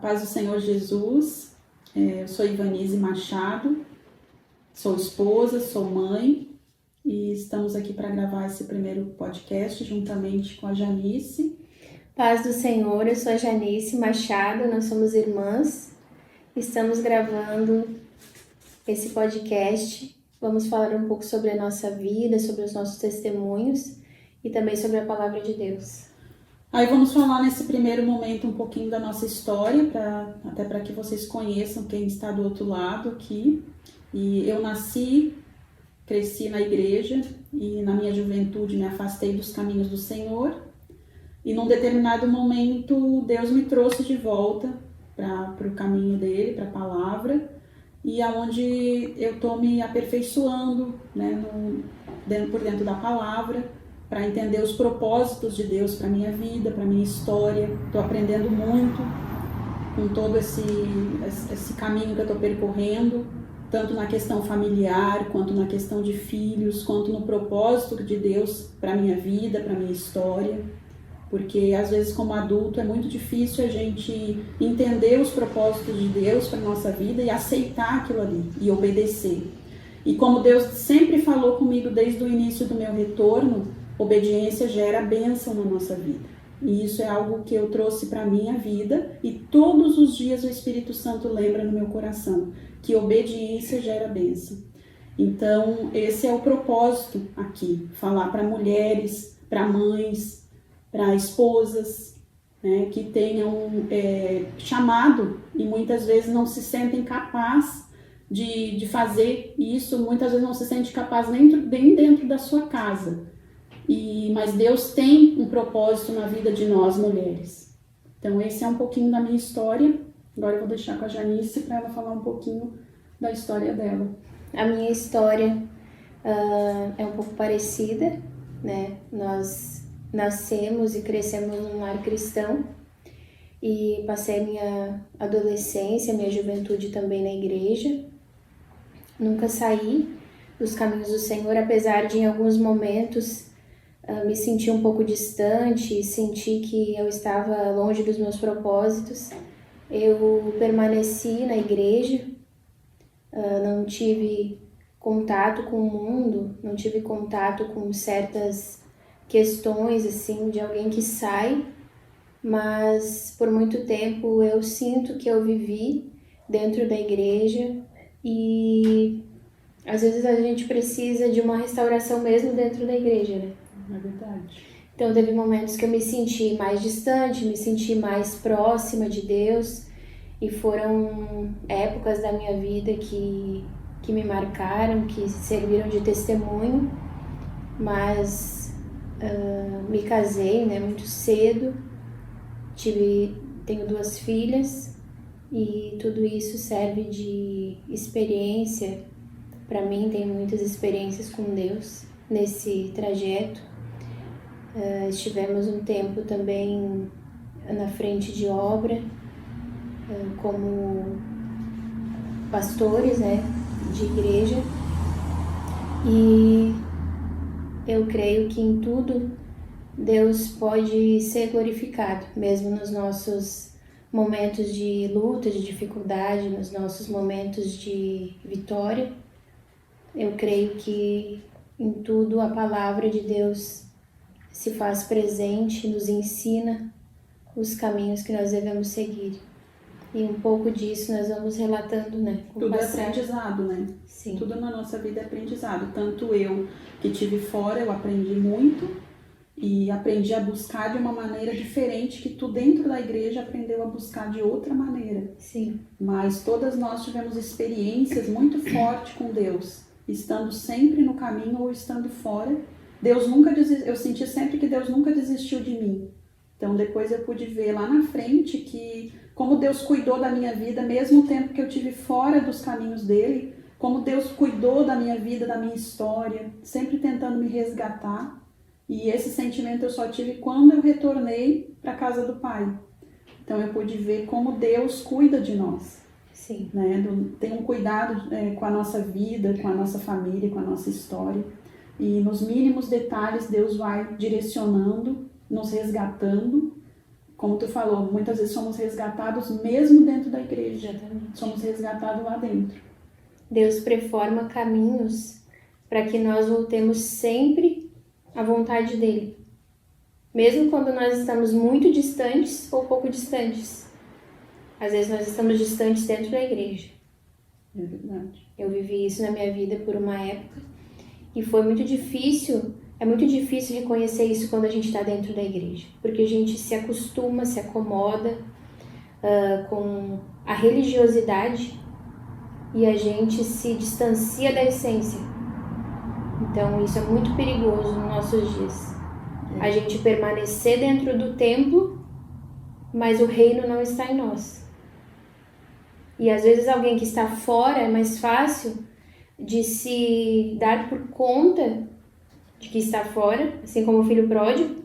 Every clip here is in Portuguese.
paz do Senhor Jesus. Eu sou Ivanise Machado, sou esposa, sou mãe e estamos aqui para gravar esse primeiro podcast juntamente com a Janice. Paz do Senhor, eu sou a Janice Machado, nós somos irmãs, estamos gravando esse podcast. Vamos falar um pouco sobre a nossa vida, sobre os nossos testemunhos e também sobre a palavra de Deus. Aí vamos falar nesse primeiro momento um pouquinho da nossa história, até para que vocês conheçam quem está do outro lado aqui. E eu cresci na igreja e na minha juventude me afastei dos caminhos do Senhor. E num determinado momento Deus me trouxe de volta para o caminho dele, para a palavra. E aonde eu estou me aperfeiçoando, né, por dentro da palavra, para entender os propósitos de Deus para minha vida, para minha história. Estou aprendendo muito com todo esse caminho que eu estou percorrendo, tanto na questão familiar, quanto na questão de filhos, quanto no propósito de Deus para minha vida, para minha história. Porque às vezes como adulto é muito difícil a gente entender os propósitos de Deus para nossa vida e aceitar aquilo ali e obedecer. E como Deus sempre falou comigo desde o início do meu retorno, obediência gera bênção na nossa vida. E isso é algo que eu trouxe para a minha vida e todos os dias o Espírito Santo lembra no meu coração que obediência gera bênção. Então esse é o propósito aqui, falar para mulheres, para mães, para esposas, né, que tenham chamado e muitas vezes não se sentem capazes de fazer isso, muitas vezes não se sente capaz nem dentro da sua casa. Mas Deus tem um propósito na vida de nós, mulheres. Então esse é um pouquinho da minha história. Agora eu vou deixar com a Janice para ela falar um pouquinho da história dela. A minha história é um pouco parecida, né? Nós nascemos e crescemos num lar cristão e passei minha adolescência, minha juventude também na igreja. Nunca saí dos caminhos do Senhor, apesar de em alguns momentos me sentir um pouco distante, senti que eu estava longe dos meus propósitos. Eu permaneci na igreja, não tive contato com o mundo, não tive contato com certas questões assim de alguém que sai, mas por muito tempo eu sinto que eu vivi dentro da igreja e às vezes a gente precisa de uma restauração mesmo dentro da igreja, né? É verdade. Então teve momentos que eu me senti mais distante, me senti mais próxima de Deus e foram épocas da minha vida que me marcaram, que serviram de testemunho, mas me casei, né, muito cedo, tenho 2 filhas e tudo isso serve de experiência para mim. Tenho muitas experiências com Deus nesse trajeto. Estivemos um tempo também na frente de obra como pastores, né, de igreja, e eu creio que em tudo Deus pode ser glorificado, mesmo nos nossos momentos de luta, de dificuldade, nos nossos momentos de vitória. Eu creio que em tudo a palavra de Deus se faz presente, nos ensina os caminhos que nós devemos seguir. E um pouco disso nós vamos relatando, né? Tudo é aprendizado, né? Sim. Tudo na nossa vida é aprendizado. Tanto eu que estive fora, eu aprendi muito e aprendi a buscar de uma maneira diferente que tu dentro da igreja aprendeu a buscar de outra maneira. Sim. Mas todas nós tivemos experiências muito fortes com Deus, estando sempre no caminho ou estando fora. Eu senti sempre que Deus nunca desistiu de mim. Então depois eu pude ver lá na frente que como Deus cuidou da minha vida, mesmo o tempo que eu tive fora dos caminhos dele, como Deus cuidou da minha vida, da minha história, sempre tentando me resgatar. E esse sentimento eu só tive quando eu retornei para a casa do Pai. Então eu pude ver como Deus cuida de nós. Sim. Né? Tem um cuidado com a nossa vida, com a nossa família, com a nossa história. E nos mínimos detalhes Deus vai direcionando, nos resgatando como tu falou, muitas vezes somos resgatados mesmo dentro da igreja. Exatamente. Somos resgatados lá dentro. Deus preforma caminhos para que nós voltemos sempre à vontade dele. Mesmo quando nós estamos muito distantes ou pouco distantes. Às vezes nós estamos distantes dentro da igreja. É verdade. Eu vivi isso na minha vida por uma época e foi muito difícil. É muito difícil reconhecer isso quando a gente está dentro da igreja, porque a gente se acostuma, se acomoda com a religiosidade e a gente se distancia da essência. Então isso é muito perigoso nos nossos dias. A gente permanecer dentro do templo, mas o reino não está em nós. E às vezes alguém que está fora é mais fácil de se dar por conta de que está fora, assim como o filho pródigo,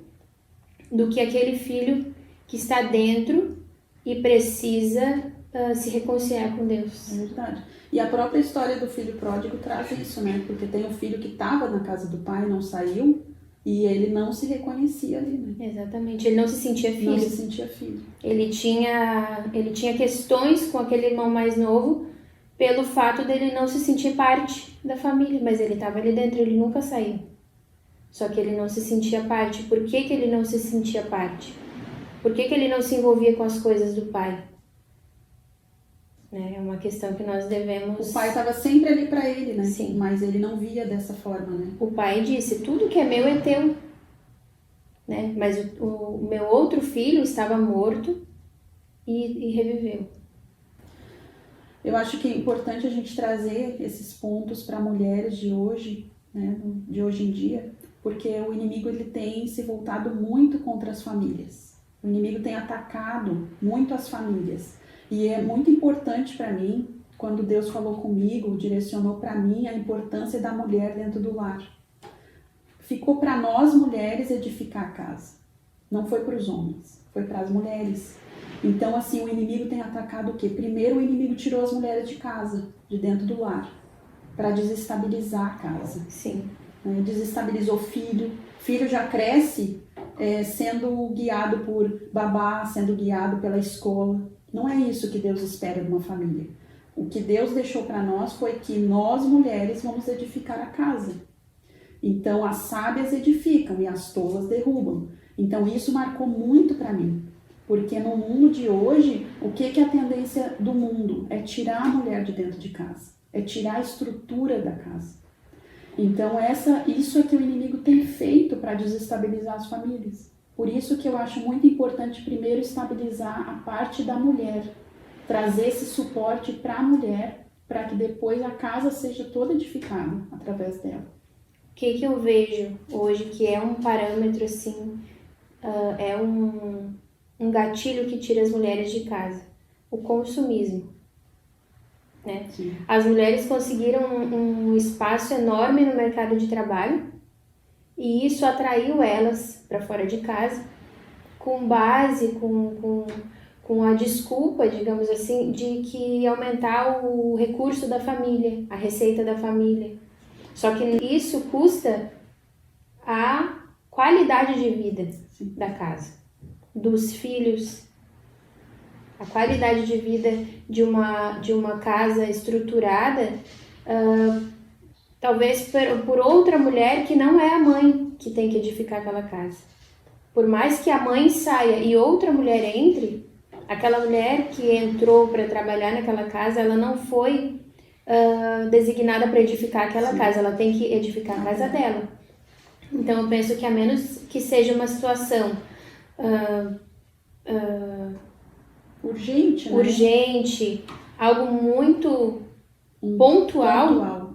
do que aquele filho que está dentro e precisa se reconciliar com Deus. É verdade. E a própria história do filho pródigo traz isso, né? Porque tem o filho que estava na casa do pai, não saiu, e ele não se reconhecia ali, né? Exatamente, ele não se sentia filho. Não se sentia filho. Ele tinha questões com aquele irmão mais novo pelo fato dele não se sentir parte da família, mas ele estava ali dentro, ele nunca saiu. Só que ele não se sentia parte. Por que que ele não se sentia parte? Por que que ele não se envolvia com as coisas do pai? É uma questão que nós devemos... O pai estava sempre ali para ele, né? Sim. Mas ele não via dessa forma, né? O pai disse, tudo que é meu é teu. Né? Mas o meu outro filho estava morto e reviveu. Eu acho que é importante a gente trazer esses pontos para mulheres de hoje, né? De hoje em dia, porque o inimigo ele tem se voltado muito contra as famílias. O inimigo tem atacado muito as famílias. E é muito importante para mim, quando Deus falou comigo, direcionou para mim a importância da mulher dentro do lar. Ficou para nós mulheres edificar a casa. Não foi para os homens, foi para as mulheres. Então, assim, o inimigo tem atacado o quê? Primeiro, o inimigo tirou as mulheres de casa, de dentro do lar, para desestabilizar a casa. Sim. Desestabilizou o filho. Filho já cresce sendo guiado por babá, sendo guiado pela escola. Não é isso que Deus espera de uma família. O que Deus deixou para nós foi que nós, mulheres, vamos edificar a casa. Então, as sábias edificam e as tolas derrubam. Então, isso marcou muito para mim. Porque no mundo de hoje, o que é a tendência do mundo? É tirar a mulher de dentro de casa. É tirar a estrutura da casa. Então, isso é que o inimigo tem feito para desestabilizar as famílias. Por isso que eu acho muito importante primeiro estabilizar a parte da mulher. Trazer esse suporte para a mulher, para que depois a casa seja toda edificada através dela. O que eu vejo hoje que é um parâmetro assim, é um gatilho que tira as mulheres de casa? O consumismo. Né? As mulheres conseguiram um espaço enorme no mercado de trabalho e isso atraiu elas para fora de casa com base, com a desculpa, digamos assim, de que ia aumentar o recurso da família, a receita da família. Só que isso custa a qualidade de vida da casa, dos filhos, a qualidade de vida de uma casa estruturada, talvez por outra mulher que não é a mãe que tem que edificar aquela casa. Por mais que a mãe saia e outra mulher entre, aquela mulher que entrou para trabalhar naquela casa, ela não foi designada para edificar aquela casa, ela tem que edificar a casa dela. Então eu penso que a menos que seja uma situação urgente, né? Urgente, algo muito pontual,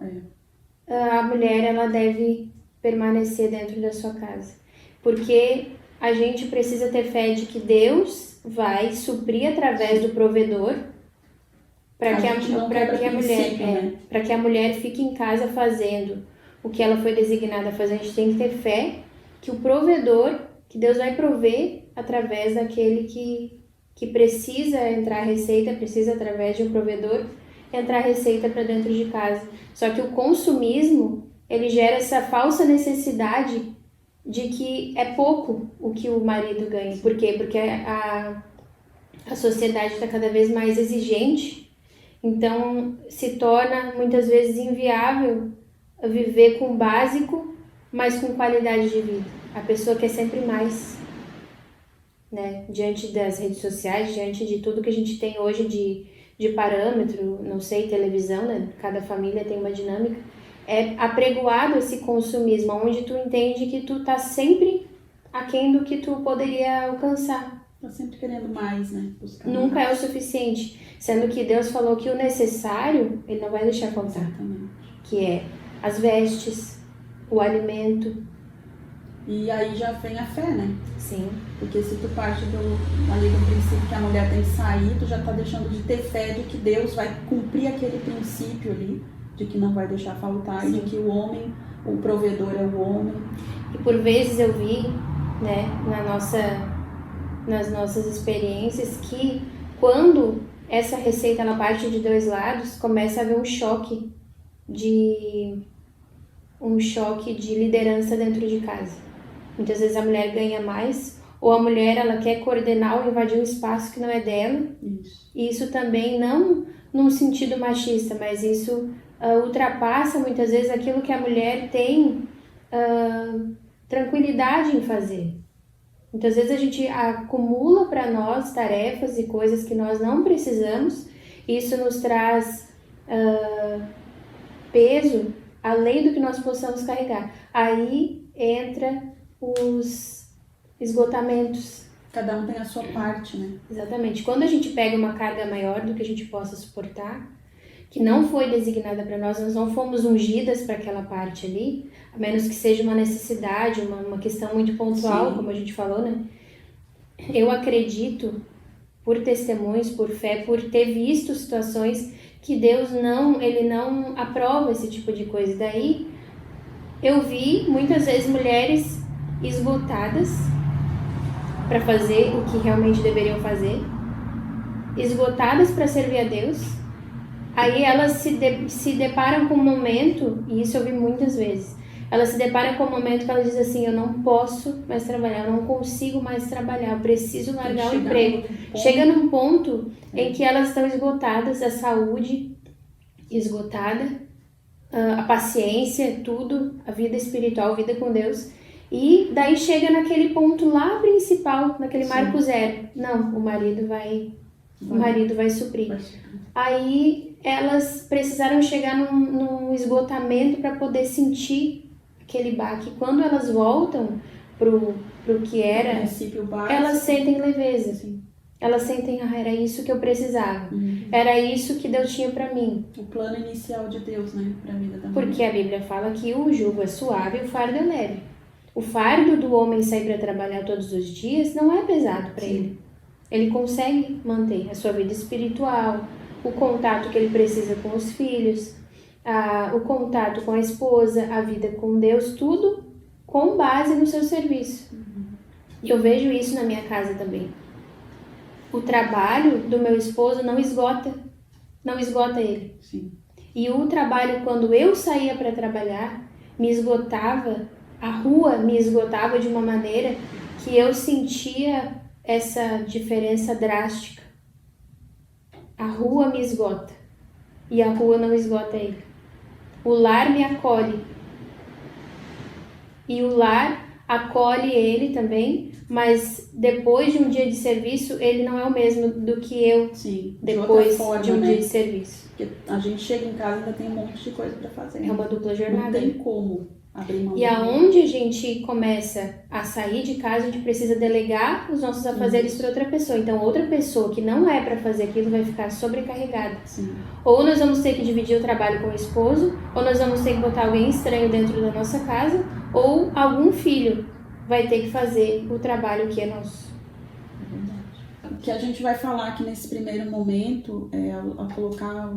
a mulher ela deve permanecer dentro da sua casa, porque a gente precisa ter fé de que Deus vai suprir através do provedor para que a mulher fique em casa fazendo o que ela foi designada a fazer. A gente tem que ter fé que o provedor, que Deus vai prover através daquele que precisa entrar a receita, precisa através de um provedor entrar a receita para dentro de casa. Só que o consumismo, ele gera essa falsa necessidade de que é pouco o que o marido ganha. Por quê? Porque a sociedade está cada vez mais exigente, então se torna muitas vezes inviável viver com o básico, mas com qualidade de vida. A pessoa quer sempre mais, né? Diante das redes sociais, diante de tudo que a gente tem hoje de parâmetro, não sei, televisão, né? Cada família tem uma dinâmica. É apregoado esse consumismo, onde tu entende que tu tá sempre aquém do que tu poderia alcançar. Tá sempre querendo mais, né? Buscar Nunca mais. é o suficiente, sendo que Deus falou que o necessário, Ele não vai deixar faltar, Exatamente. que é as vestes, o alimento. E aí já vem a fé, né? Sim, Porque se tu parte ali do princípio que a mulher tem que sair, tu já tá deixando de ter fé de que Deus vai cumprir aquele princípio ali, de que não vai deixar faltar, Sim. e de que o homem, o provedor é o homem. e por vezes eu vi, né, nas nossas experiências, que quando essa receita ela parte de dois lados, começa a haver um choque de liderança dentro de casa. Muitas vezes a mulher ganha mais, ou a mulher ela quer coordenar ou invadir um espaço que não é dela. Isso. E isso também não num sentido machista, mas isso ultrapassa muitas vezes aquilo que a mulher tem tranquilidade em fazer. Muitas vezes a gente acumula para nós tarefas e coisas que nós não precisamos, e isso nos traz peso além do que nós possamos carregar. Aí entra os esgotamentos. Cada um tem a sua parte, né? Exatamente. Quando a gente pega uma carga maior do que a gente possa suportar, que não foi designada para nós não fomos ungidas para aquela parte ali, a menos que seja uma necessidade, uma questão muito pontual, Sim. como a gente falou, né? Eu acredito, por testemunhos, por fé, por ter visto situações que Deus ele não aprova esse tipo de coisa. Daí, eu vi muitas vezes mulheres esgotadas para fazer o que realmente deveriam fazer, esgotadas para servir a Deus. Aí elas se deparam com um momento, e isso eu vi muitas vezes, elas se deparam com um momento que elas dizem assim, eu não posso mais trabalhar, eu não consigo mais trabalhar, eu preciso largar o emprego. Chega num ponto em que elas estão esgotadas, a saúde esgotada, a paciência, tudo, a vida espiritual, a vida com Deus. E daí chega naquele ponto lá principal, naquele marco zero. Não, o marido vai suprir. Aí elas precisaram chegar num esgotamento para poder sentir aquele baque. Quando elas voltam pro que era, elas sentem leveza. Sim. Elas sentem, era isso que eu precisava. Era isso que Deus tinha para mim. O plano inicial de Deus, né, para a vida da mulher. Porque a Bíblia fala que o jugo é suave e o fardo é leve. O fardo do homem sair para trabalhar todos os dias não é pesado para ele. Ele consegue manter a sua vida espiritual, o contato que ele precisa com os filhos, o contato com a esposa, a vida com Deus, tudo com base no seu serviço. E eu vejo isso na minha casa também. O trabalho do meu esposo não esgota ele. Sim. E o trabalho, quando eu saía para trabalhar, me esgotava, a rua me esgotava de uma maneira que eu sentia essa diferença drástica. A rua me esgota e a rua não esgota ele. O lar me acolhe e o lar acolhe ele também, mas depois de um dia de serviço, ele não é o mesmo do que eu. Sim, depois de um dia de serviço. Porque a gente chega em casa e ainda tem um monte de coisa para fazer. É uma dupla jornada. Não tem como abrir mão. E aonde a gente começa a sair de casa, a gente precisa delegar os nossos afazeres para outra pessoa. Então, outra pessoa que não é para fazer aquilo vai ficar sobrecarregada. Sim. Ou nós vamos ter que dividir o trabalho com o esposo, ou nós vamos ter que botar alguém estranho dentro da nossa casa, ou algum filho vai ter que fazer o trabalho que é nosso. É verdade. O que a gente vai falar aqui nesse primeiro momento é a colocar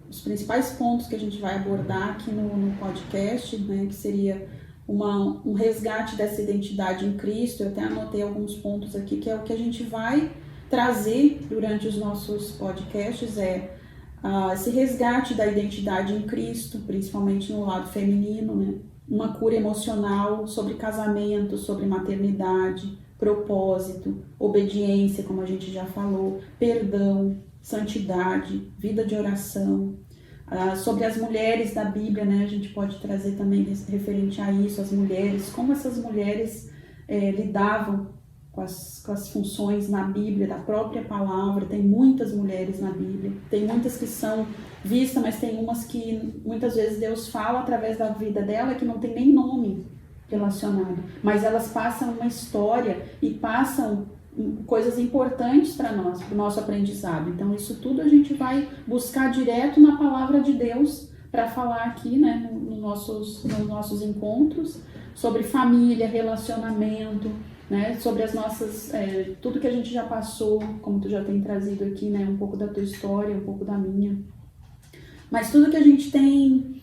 os principais pontos que a gente vai abordar aqui no podcast, né, que seria um resgate dessa identidade em Cristo. Eu até anotei alguns pontos aqui, que é o que a gente vai trazer durante os nossos podcasts, esse resgate da identidade em Cristo, principalmente no lado feminino, né? Uma cura emocional sobre casamento, sobre maternidade, propósito, obediência, como a gente já falou, perdão, santidade, vida de oração. Sobre as mulheres da Bíblia, né? A gente pode trazer também referente a isso, as mulheres, como essas mulheres lidavam com as funções na Bíblia, da própria palavra. Tem muitas mulheres na Bíblia, tem muitas que são vistas, mas tem umas que muitas vezes Deus fala através da vida dela que não tem nem nome relacionado, mas elas passam uma história e passam coisas importantes para nós, para o nosso aprendizado. Então isso tudo a gente vai buscar direto na palavra de Deus para falar aqui, né, nos nossos encontros, sobre família, relacionamento, né, sobre as nossas, tudo que a gente já passou, como tu já tem trazido aqui, né, um pouco da tua história, um pouco da minha, mas tudo que a gente tem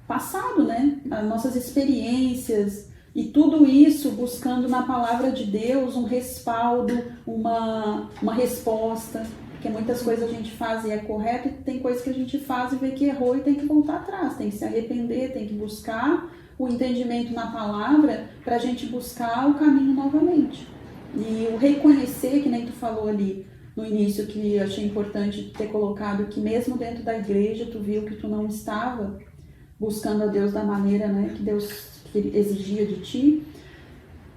passado, né, as nossas experiências, e tudo isso buscando na palavra de Deus um respaldo, uma resposta, porque muitas coisas a gente faz e é correto, e tem coisas que a gente faz e vê que errou e tem que voltar atrás, tem que se arrepender, tem que buscar o entendimento na palavra para a gente buscar o caminho novamente. E o reconhecer, que nem tu falou ali no início, que eu achei importante ter colocado, que mesmo dentro da igreja tu viu que tu não estava buscando a Deus da maneira, né, que Deus que ele exigia de ti,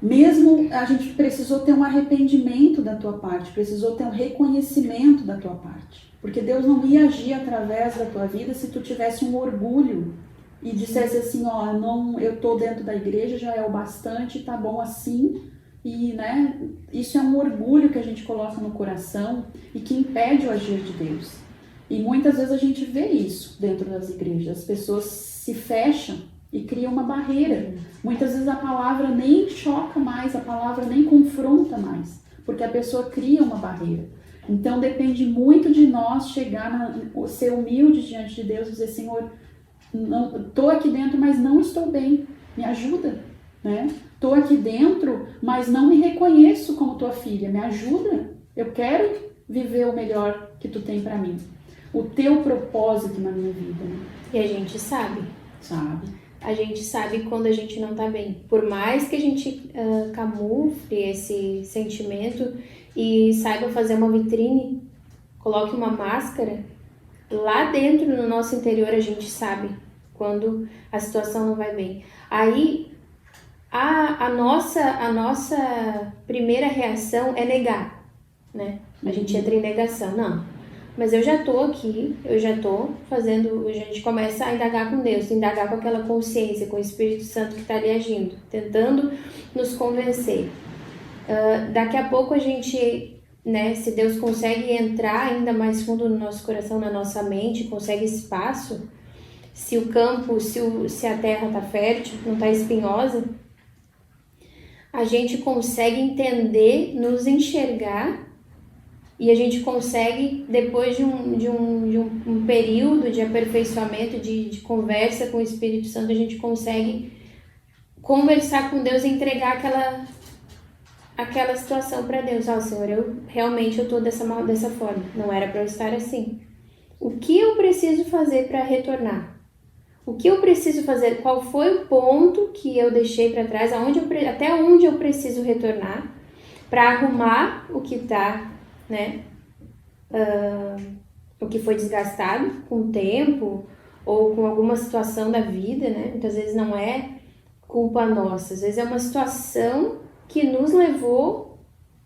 mesmo a gente precisou ter um arrependimento da tua parte, precisou ter um reconhecimento da tua parte, porque Deus não ia agir através da tua vida se tu tivesse um orgulho e dissesse assim, ó, não, eu tô dentro da igreja, já é o bastante, tá bom assim, e, né, isso é um orgulho que a gente coloca no coração e que impede o agir de Deus. E muitas vezes a gente vê isso dentro das igrejas, as pessoas se fecham e cria uma barreira. Muitas vezes a palavra nem choca mais, a palavra nem confronta mais, porque a pessoa cria uma barreira. Então depende muito de nós chegar, ser humilde diante de Deus e dizer, Senhor, estou aqui dentro, mas não estou bem, me ajuda, né? Estou aqui dentro, mas não me reconheço como tua filha, me ajuda, eu quero viver o melhor que tu tem para mim, o teu propósito na minha vida, né? E a gente sabe. A gente sabe quando a gente não tá bem. Por mais que a gente camufle esse sentimento e saiba fazer uma vitrine, coloque uma máscara, lá dentro no nosso interior a gente sabe quando a situação não vai bem. Aí a nossa primeira reação é negar, né? A gente entra em negação. Não, mas eu já tô aqui, eu já tô fazendo, a gente começa a indagar com Deus, indagar com aquela consciência, com o Espírito Santo que está ali agindo, tentando nos convencer. Daqui a pouco a gente, né, se Deus consegue entrar ainda mais fundo no nosso coração, na nossa mente, consegue espaço, se o campo, se a terra está fértil, não está espinhosa, a gente consegue entender, nos enxergar. E a gente consegue, depois de um período de aperfeiçoamento, de conversa com o Espírito Santo, a gente consegue conversar com Deus e entregar aquela situação para Deus. Ó, Senhor, eu realmente estou dessa forma, não era para eu estar assim. O que eu preciso fazer para retornar? O que eu preciso fazer? Qual foi o ponto que eu deixei para trás? Até onde eu preciso retornar para arrumar o que está, né? O que foi desgastado com o tempo ou com alguma situação da vida, né? Muitas vezes não é culpa nossa, às vezes é uma situação que nos levou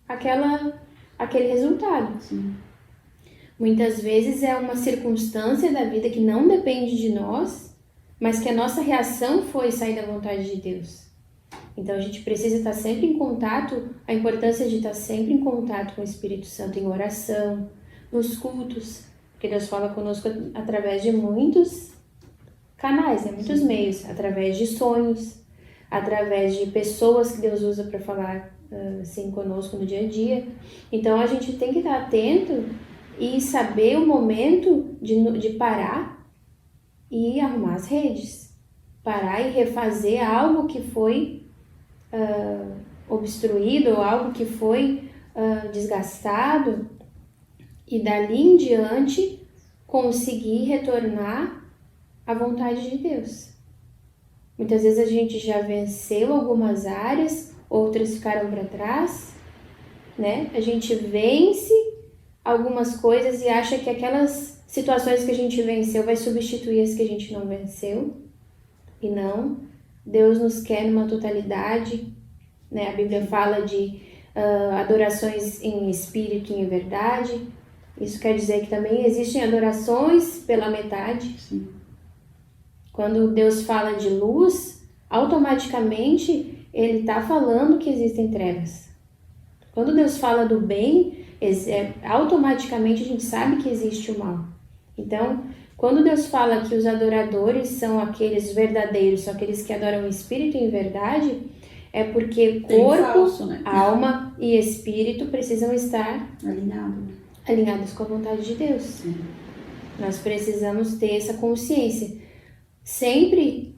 àquele resultado. Sim. Muitas vezes é uma circunstância da vida que não depende de nós, mas que a nossa reação foi sair da vontade de Deus. Então a gente precisa estar sempre em contato, a importância de estar sempre em contato com o Espírito Santo, em oração, nos cultos, porque Deus fala conosco através de muitos canais, né? Muitos meios, através de sonhos, através de pessoas que Deus usa para falar assim conosco no dia a dia. Então a gente tem que estar atento e saber o momento de parar e arrumar as redes, parar e refazer algo que foi obstruído ou algo que foi desgastado, e dali em diante conseguir retornar à vontade de Deus. Muitas vezes a gente já venceu algumas áreas, outras ficaram para trás, né? A gente vence algumas coisas e acha que aquelas situações que a gente venceu vai substituir as que a gente não venceu. E não. Deus nos quer numa totalidade, né? A Bíblia fala de adorações em espírito e em verdade. Isso quer dizer que também existem adorações pela metade. Sim. Quando Deus fala de luz, automaticamente Ele está falando que existem trevas. Quando Deus fala do bem, automaticamente a gente sabe que existe o mal. Então, quando Deus fala que os adoradores são aqueles verdadeiros, são aqueles que adoram o espírito em verdade, é porque corpo, falso, né? alma e espírito precisam estar alinhados com a vontade de Deus. Sim. Nós precisamos ter essa consciência. Sempre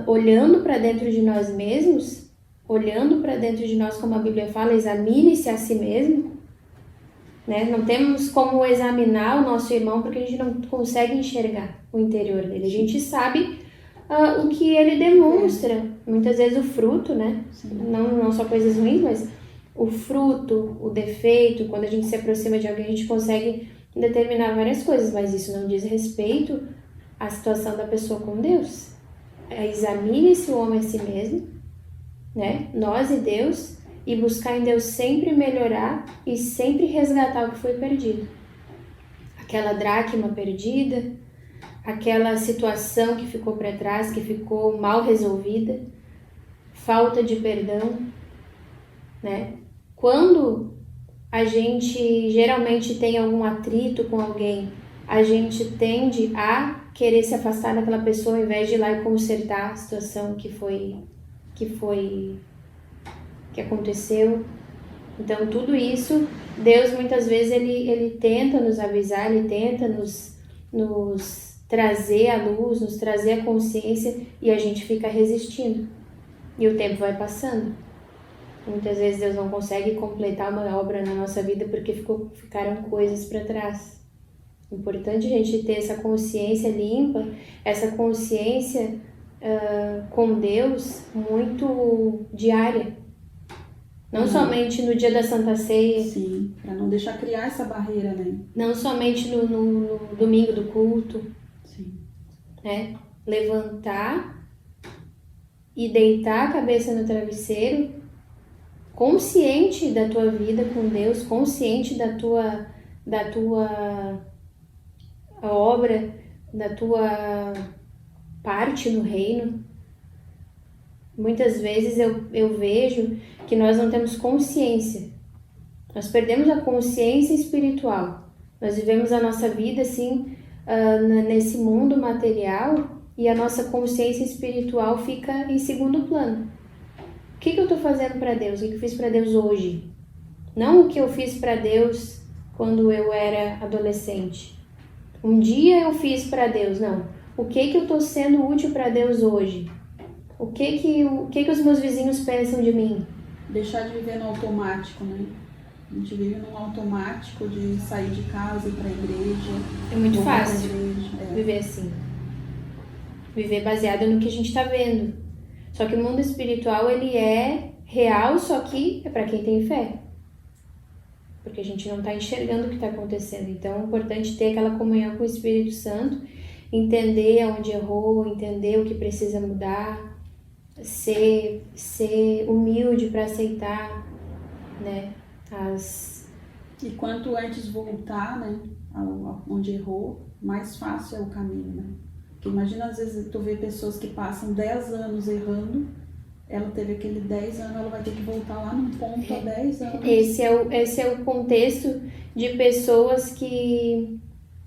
olhando para dentro de nós mesmos, olhando para dentro de nós, como a Bíblia fala, examine-se a si mesmo. Né? Não temos como examinar o nosso irmão porque a gente não consegue enxergar o interior dele. A gente sabe o que ele demonstra. Muitas vezes o fruto, né? Não só coisas ruins, mas o fruto, o defeito. Quando a gente se aproxima de alguém, a gente consegue determinar várias coisas, mas isso não diz respeito à situação da pessoa com Deus. Examine-se o homem a si mesmo, né? Nós e Deus, e buscar em Deus sempre melhorar e sempre resgatar o que foi perdido. Aquela dracma perdida, aquela situação que ficou para trás, que ficou mal resolvida, falta de perdão, né? Quando a gente geralmente tem algum atrito com alguém, a gente tende a querer se afastar daquela pessoa ao invés de ir lá e consertar a situação que aconteceu. Então tudo isso, Deus muitas vezes ele tenta nos avisar, ele tenta nos trazer a luz, nos trazer a consciência, e a gente fica resistindo. E o tempo vai passando. Muitas vezes Deus não consegue completar uma obra na nossa vida porque ficaram coisas para trás. Importante a gente ter essa consciência limpa, essa consciência com Deus muito diária. Não somente no dia da Santa Ceia. Sim, para não deixar criar essa barreira, né? Não somente no domingo do culto. Sim. Né? Levantar e deitar a cabeça no travesseiro, consciente da tua vida com Deus, consciente da tua obra, da tua parte no reino. Muitas vezes eu vejo que nós não temos consciência. Nós perdemos a consciência espiritual. Nós vivemos a nossa vida assim, nesse mundo material, e a nossa consciência espiritual fica em segundo plano. O que eu estou fazendo para Deus? O que eu fiz para Deus hoje? Não o que eu fiz para Deus quando eu era adolescente. Um dia eu fiz para Deus, não. O que eu estou sendo útil para Deus hoje? O que os meus vizinhos pensam de mim? Deixar de viver no automático, né? A gente vive num automático de sair de casa e ir para a igreja. É muito fácil viver assim. Viver baseado no que a gente está vendo. Só que o mundo espiritual, ele é real, só que é para quem tem fé. Porque a gente não está enxergando o que está acontecendo. Então é importante ter aquela comunhão com o Espírito Santo, entender onde errou, entender o que precisa mudar, ser humilde para aceitar, né, E quanto antes voltar, né, onde errou, mais fácil é o caminho, né? Porque imagina, às vezes, tu vê pessoas que passam 10 anos errando, ela teve aquele 10 anos, ela vai ter que voltar lá num ponto há 10 anos. Esse é o contexto de pessoas que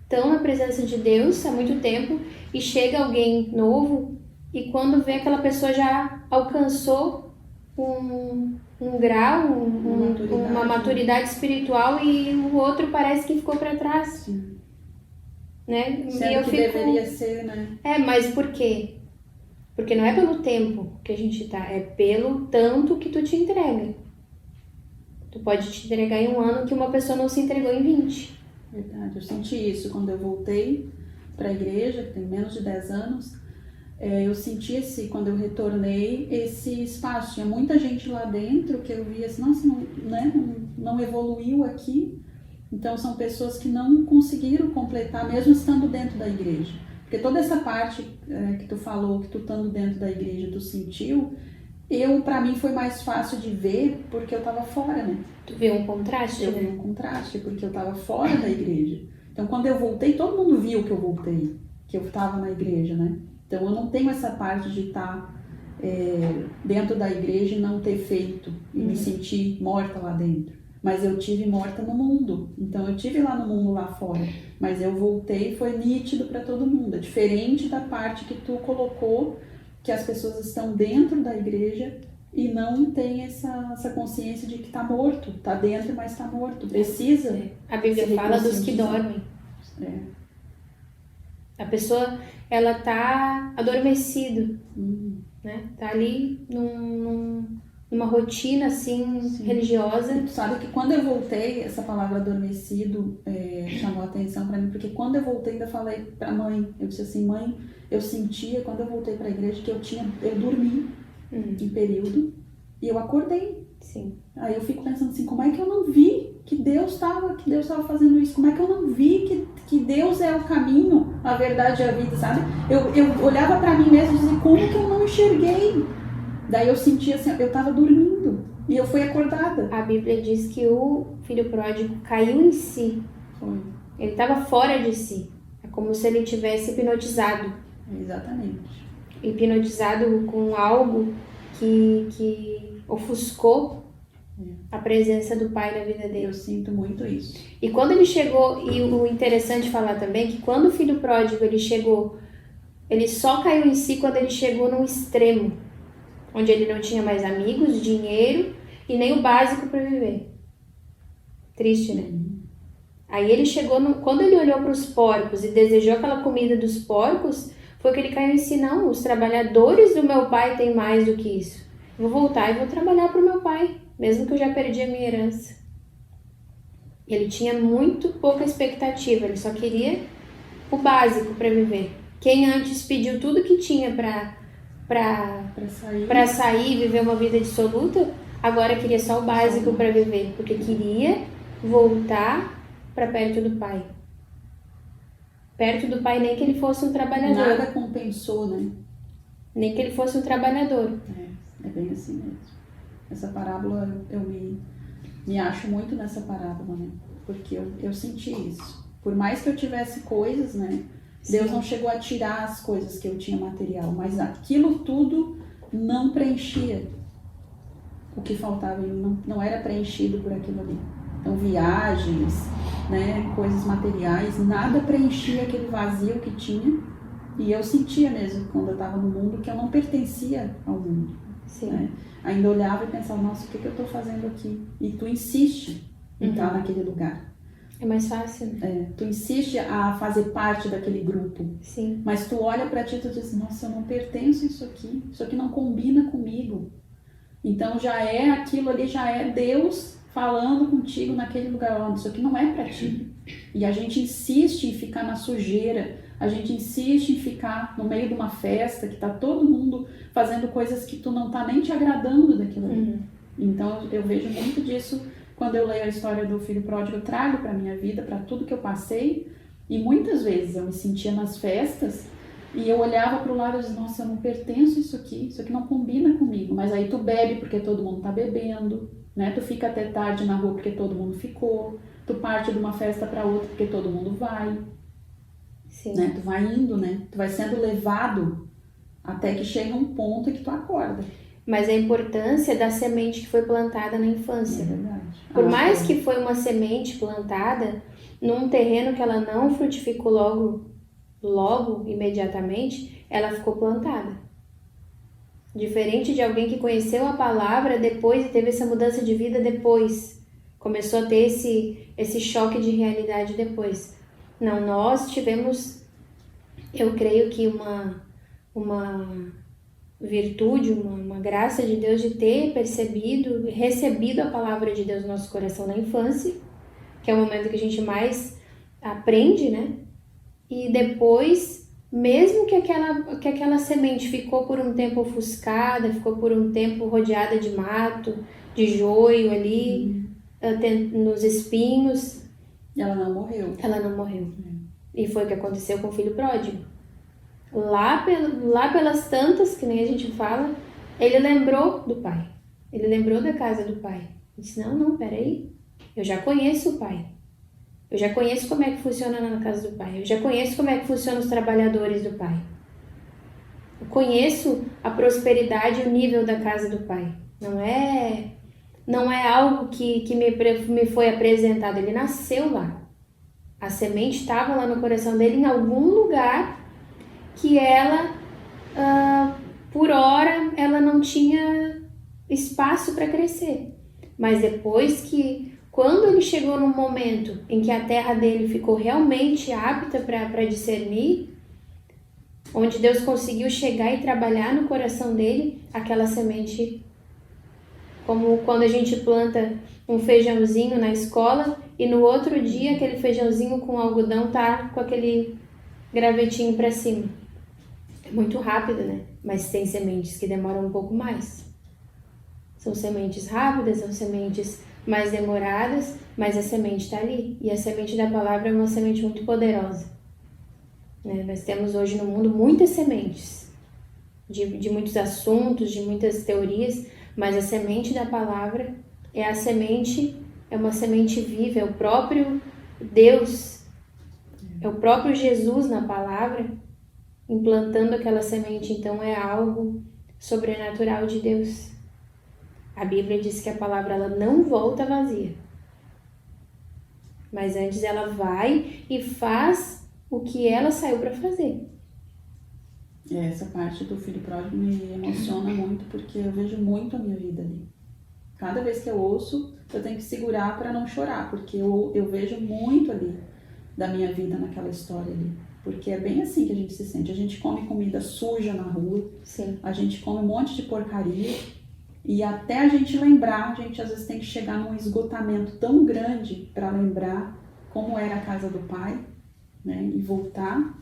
estão na presença de Deus há muito tempo e chega alguém novo e quando vê aquela pessoa já alcançou um grau, uma maturidade espiritual e o outro parece que ficou para trás. Sim. Né? Sendo e eu que fico... deveria ser, né? Mas por quê? Porque não é pelo tempo que a gente tá, é pelo tanto que tu te entrega. Tu pode te entregar em um ano que uma pessoa não se entregou em 20. Verdade, eu senti isso quando eu voltei para a igreja, que tem menos de 10 anos. Eu senti quando eu retornei, esse espaço. Tinha muita gente lá dentro que eu via assim, nossa, não evoluiu aqui. Então são pessoas que não conseguiram completar, mesmo estando dentro da igreja. Porque toda essa parte que tu falou, que tu estando dentro da igreja, tu sentiu, para mim foi mais fácil de ver, porque eu estava fora, né? Tu viu um contraste, Eu né? vi um contraste, porque eu estava fora da igreja. Então quando eu voltei, todo mundo viu que eu voltei, que eu estava na igreja, né? Então eu não tenho essa parte de estar dentro da igreja e não ter feito, e me sentir morta lá dentro. Mas eu tive morta no mundo, então eu tive lá no mundo lá fora, mas eu voltei e foi nítido para todo mundo. É diferente da parte que tu colocou, que as pessoas estão dentro da igreja e não tem essa consciência de que está morto, está dentro, mas está morto, precisa. A Bíblia fala dos que dormem. A pessoa, ela tá adormecido, né? Tá ali numa rotina assim, religiosa. Tu sabe que quando eu voltei, essa palavra adormecido chamou a atenção para mim, porque quando eu voltei ainda falei pra mãe, eu disse assim, mãe, eu sentia quando eu voltei para a igreja que eu dormi em período e eu acordei. Sim. Aí eu fico pensando assim, como é que eu não vi que Deus estava fazendo isso? Como é que eu não vi que Deus é o caminho, a verdade e a vida, sabe? Eu olhava para mim mesma e dizia, como que eu não enxerguei? Daí eu sentia assim, eu estava dormindo e eu fui acordada. A Bíblia diz que o filho pródigo caiu em si. Foi. Ele estava fora de si. É como se ele tivesse hipnotizado. Exatamente. Hipnotizado com algo que ofuscou a presença do Pai na vida dele. Eu sinto muito isso. E quando ele chegou, e o interessante falar também, que quando o filho pródigo ele chegou, ele só caiu em si quando ele chegou num extremo, onde ele não tinha mais amigos, dinheiro e nem o básico para viver. Triste, né? Aí ele chegou, quando ele olhou para os porcos e desejou aquela comida dos porcos, foi que ele caiu em si, não, os trabalhadores do meu pai têm mais do que isso. Vou voltar e vou trabalhar para o meu pai, mesmo que eu já perdi a minha herança. Ele tinha muito pouca expectativa, ele só queria o básico para viver. Quem antes pediu tudo que tinha para sair e viver uma vida dissoluta, agora queria só o básico para viver, porque queria voltar para perto do pai. Perto do pai, nem que ele fosse um trabalhador. Nada compensou, né? Nem que ele fosse um trabalhador. É bem assim mesmo. Essa parábola, eu me acho muito nessa parábola, né? Porque eu senti isso. Por mais que eu tivesse coisas, né? Sim. Deus não chegou a tirar as coisas que eu tinha material, mas aquilo tudo não preenchia o que faltava, não era preenchido por aquilo ali. Então viagens, né, coisas materiais, nada preenchia aquele vazio que tinha, e eu sentia mesmo quando eu estava no mundo que eu não pertencia ao mundo. Sim. Né? Ainda olhava e pensava, nossa, o que eu estou fazendo aqui? E tu insiste em estar naquele lugar. É mais fácil, né? Tu insiste a fazer parte daquele grupo. Sim. Mas tu olha pra ti e tu diz, nossa, eu não pertenço a isso aqui não combina comigo. Então já é aquilo ali, já é Deus falando contigo naquele lugar, ó, isso aqui não é pra ti. E a gente insiste em ficar na sujeira, a gente insiste em ficar no meio de uma festa que tá todo mundo fazendo coisas que tu não tá nem te agradando daquilo ali. Então eu vejo muito disso. Quando eu leio a história do filho pródigo, eu trago para minha vida, para tudo que eu passei, e muitas vezes eu me sentia nas festas e eu olhava para o lado e dizia, nossa, eu não pertenço a isso aqui não combina comigo. Mas aí tu bebe porque todo mundo tá bebendo, né? Tu fica até tarde na rua porque todo mundo ficou, tu parte de uma festa para outra porque todo mundo vai. Sim. Né? Tu vai indo, né? Tu vai sendo levado até que chega um ponto em que tu acorda. Mas a importância da semente que foi plantada na infância. É verdade. Por mais que foi uma semente plantada num terreno que ela não frutificou logo, imediatamente, ela ficou plantada. Diferente de alguém que conheceu a palavra depois e teve essa mudança de vida depois. Começou a ter esse choque de realidade depois. Não, nós tivemos, eu creio que uma virtude, uma graça de Deus de ter percebido, recebido a palavra de Deus no nosso coração na infância, que é o momento que a gente mais aprende, né? E depois, mesmo que aquela semente ficou por um tempo ofuscada, ficou por um tempo rodeada de mato, de joio ali, nos espinhos. Ela não morreu. Ela não morreu. E foi o que aconteceu com o filho pródigo. Lá pelas tantas, que nem a gente fala, ele lembrou do pai. Ele lembrou da casa do pai. Ele disse, não, peraí. Eu já conheço o pai. Eu já conheço como é que funciona na casa do pai. Eu já conheço como é que funcionam os trabalhadores do pai. Eu conheço a prosperidade e o nível da casa do pai. Não é algo que me foi apresentado. Ele nasceu lá. A semente estava lá no coração dele em algum lugar que ela, por hora, ela não tinha espaço para crescer. Mas depois quando ele chegou num momento em que a terra dele ficou realmente apta para discernir, onde Deus conseguiu chegar e trabalhar no coração dele, aquela semente, como quando a gente planta um feijãozinho na escola e no outro dia aquele feijãozinho com algodão tá com aquele gravetinho para cima. É muito rápido, né? Mas tem sementes que demoram um pouco mais. São sementes rápidas, são sementes mais demoradas, mas a semente está ali. E a semente da palavra é uma semente muito poderosa. Né? Nós temos hoje no mundo muitas sementes, de muitos assuntos, de muitas teorias, mas a semente da palavra é uma semente viva, é o próprio Deus, é o próprio Jesus na palavra, implantando aquela semente. Então é algo sobrenatural de Deus. A Bíblia diz que a palavra ela não volta vazia, mas antes ela vai e faz o que ela saiu para fazer. Essa parte do filho pródigo me emociona muito, porque eu vejo muito a minha vida ali. Cada vez que eu ouço, eu tenho que segurar para não chorar, porque eu vejo muito ali da minha vida naquela história ali. Porque é bem assim que a gente se sente. A gente come comida suja na rua, Sim. A gente come um monte de porcaria, e até a gente lembrar, a gente às vezes tem que chegar num esgotamento tão grande para lembrar como era a casa do pai, né? E voltar,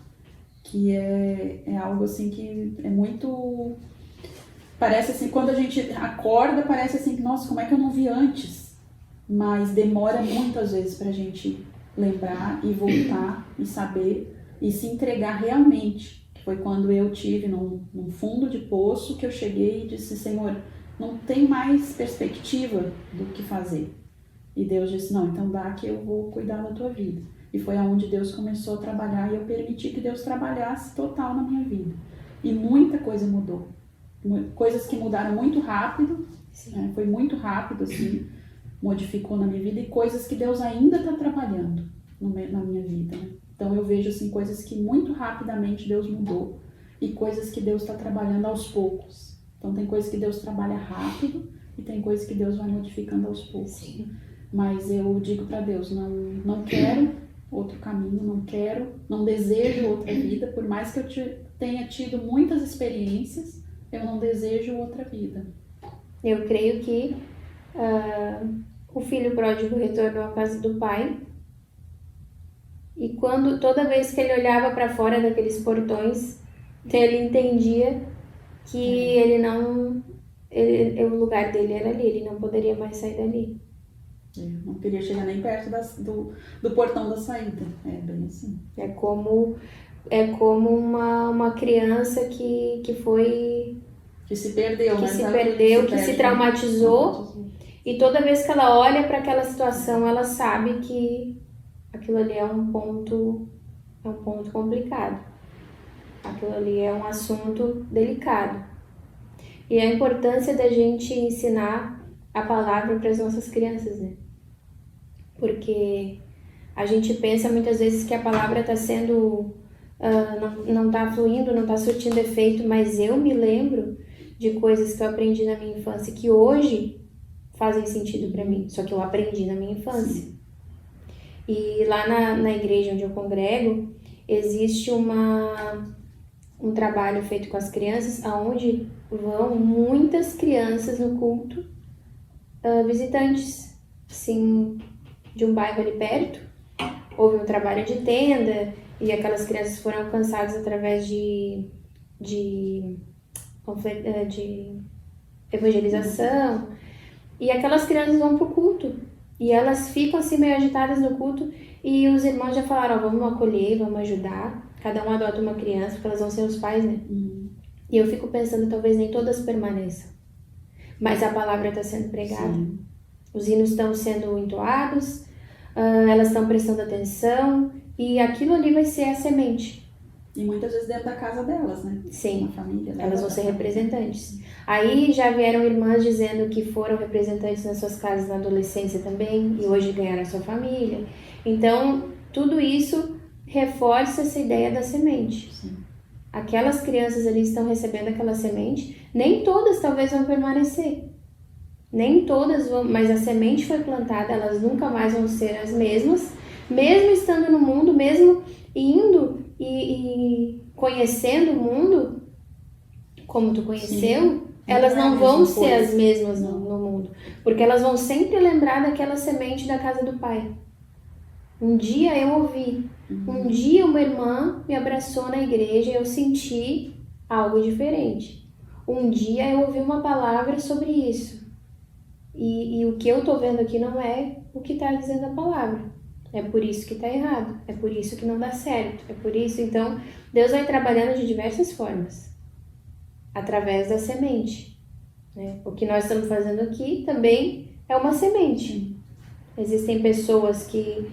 que é algo assim que é muito... Parece assim, quando a gente acorda, parece assim, nossa, como é que eu não vi antes? Mas demora muitas vezes pra gente lembrar e voltar e saber e se entregar realmente. Foi quando eu tive num fundo de poço que eu cheguei e disse, Senhor, não tem mais perspectiva do que fazer. E Deus disse, não, então dá que eu vou cuidar da tua vida. E foi aonde Deus começou a trabalhar e eu permiti que Deus trabalhasse total na minha vida. E muita coisa mudou. Coisas que mudaram muito rápido, né? Foi muito rápido, assim, modificou na minha vida, e coisas que Deus ainda está trabalhando na minha vida, né? Então eu vejo assim, coisas que muito rapidamente Deus mudou e coisas que Deus está trabalhando aos poucos. Então tem coisas que Deus trabalha rápido e tem coisas que Deus vai modificando aos poucos. Sim. Mas eu digo para Deus, não quero outro caminho, não desejo outra vida, por mais que eu tenha tido muitas experiências, eu não desejo outra vida. Eu creio que o filho pródigo retornou à casa do pai, e toda vez que ele olhava para fora daqueles portões, ele entendia que o lugar dele era ali, ele não poderia mais sair dali. Eu não queria chegar nem perto do portão da saída. É bem assim. É como uma criança que se perdeu, que se traumatizou, e toda vez que ela olha para aquela situação, ela sabe que aquilo ali é um ponto complicado. Aquilo ali é um assunto delicado. E a importância da gente ensinar a palavra para as nossas crianças, né? Porque a gente pensa muitas vezes que a palavra está sendo... não está fluindo, não está surtindo efeito, mas eu me lembro de coisas que eu aprendi na minha infância que hoje fazem sentido para mim, só que eu aprendi na minha infância. Sim. E lá na igreja onde eu congrego, existe uma um trabalho feito com as crianças, aonde vão muitas crianças no culto, visitantes, assim, de um bairro ali perto. Houve um trabalho de tenda e aquelas crianças foram alcançadas através de evangelização. E aquelas crianças vão pro culto e elas ficam assim meio agitadas no culto e os irmãos já falaram, vamos acolher, vamos ajudar. Cada um adota uma criança, porque elas vão ser os pais, né? E eu fico pensando, talvez nem todas permaneçam. Mas a palavra está sendo pregada. Sim. Os hinos estão sendo entoados, elas estão prestando atenção e aquilo ali vai ser a semente. E muitas vezes dentro da casa delas, né? Sim, uma família, elas vão ser representantes. Aí já vieram irmãs dizendo que foram representantes nas suas casas na adolescência também e hoje ganharam a sua família. Então, tudo isso reforça essa ideia da semente. Sim. Aquelas crianças ali estão recebendo aquela semente, nem todas talvez vão permanecer. Nem todas vão, mas a semente foi plantada, elas nunca mais vão ser as mesmas, mesmo estando no mundo, mesmo indo e conhecendo o mundo, como tu conheceu, sim, elas não vão ser as mesmas no mundo, porque elas vão sempre lembrar daquela semente da casa do pai. Um dia eu ouvi, um dia uma irmã me abraçou na igreja e eu senti algo diferente. Um dia eu ouvi uma palavra sobre isso. E o que eu tô vendo aqui não é o que tá dizendo a palavra. É por isso que tá errado. É por isso que não dá certo. É por isso, então, Deus vai trabalhando de diversas formas. Através da semente. Né? O que nós estamos fazendo aqui também é uma semente. Existem pessoas que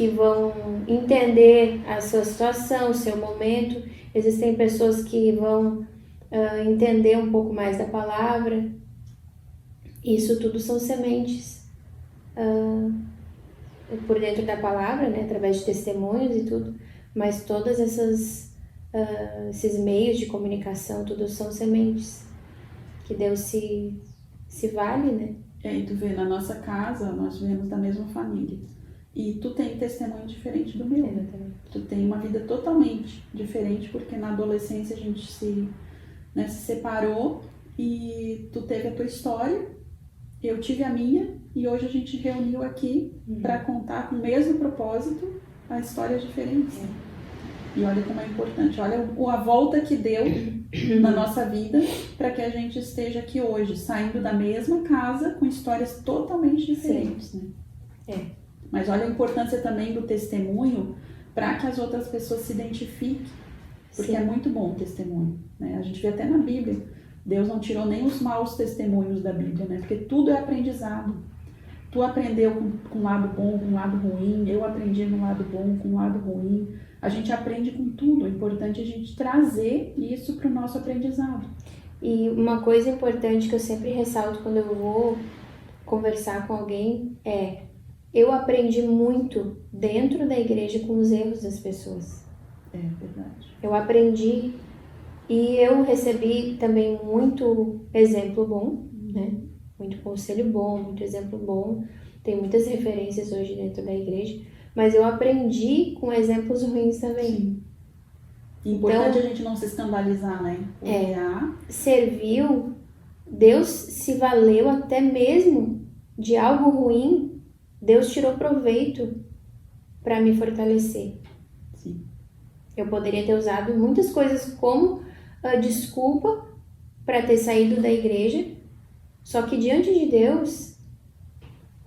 vão entender a sua situação, o seu momento. Existem pessoas que vão entender um pouco mais da palavra. Isso tudo são sementes por dentro da palavra, né, através de testemunhos e tudo, mas todas esses meios de comunicação, tudo são sementes que Deus se vale, né? E tu vê, na nossa casa, nós viemos da mesma família e tu tem testemunho diferente do meu. Exatamente. Tu tem uma vida totalmente diferente, porque na adolescência a gente se separou e tu teve a tua história. Eu tive a minha e hoje a gente reuniu aqui para contar com o mesmo propósito a histórias diferentes. E olha como é importante, olha a volta que deu na nossa vida para que a gente esteja aqui hoje, saindo da mesma casa com histórias totalmente diferentes. Né? Mas olha a importância também do testemunho para que as outras pessoas se identifiquem, porque é muito bom o testemunho. Né? A gente vê até na Bíblia. Deus não tirou nem os maus testemunhos da Bíblia, né? Porque tudo é aprendizado. Tu aprendeu com um lado bom, com um lado ruim. Eu aprendi com um lado bom, com um lado ruim. A gente aprende com tudo. É importante a gente trazer isso para o nosso aprendizado. E uma coisa importante que eu sempre ressalto quando eu vou conversar com alguém é: eu aprendi muito dentro da igreja com os erros das pessoas. É verdade. Eu aprendi. E eu recebi também muito exemplo bom, né? Muito conselho bom, muito exemplo bom. Tem muitas referências hoje dentro da igreja, mas eu aprendi com exemplos ruins também. Sim. Importante então, a gente não se escandalizar, né? Serviu, Deus se valeu até mesmo de algo ruim, Deus tirou proveito para me fortalecer. Sim. Eu poderia ter usado muitas coisas como desculpa para ter saído da igreja, só que diante de Deus,